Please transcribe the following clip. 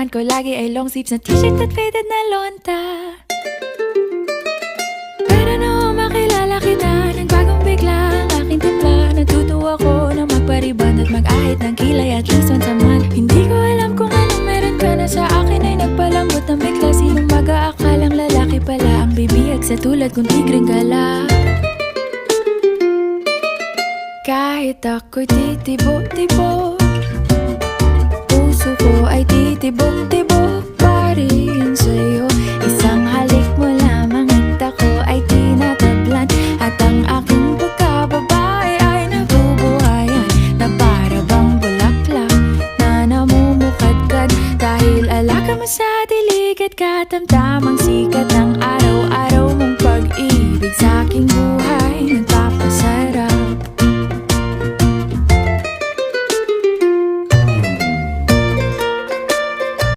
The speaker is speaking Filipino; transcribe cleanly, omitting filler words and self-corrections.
kailangan ko lagi ay long sleeves na t-shirt at faded na lonta. Pero noong makilala kita, nagbagong bigla ang aking timpla. Natutuwa ko na magpariban at mag-ahit ng kilay at least once a month. Hindi ko alam kung anong meron ka na sa akin ay nagpalambot ng bigla. Sinong mag-aakalang lalaki pala ang bibihag sa tulad kong tigring gala. Kahit ako'y titibo-tibo, puso ko ay titibok-tibok pa rin sa'yo. Isang halik mo lamang at ako ay tinatablan, at ang aking pagkababae ay nabubuhayan na para bang bulaklak na namumukadkad. Dahil alaga mo sa dilig at katamtamang sikat ng araw-araw mong pag-ibig sa aking buhay.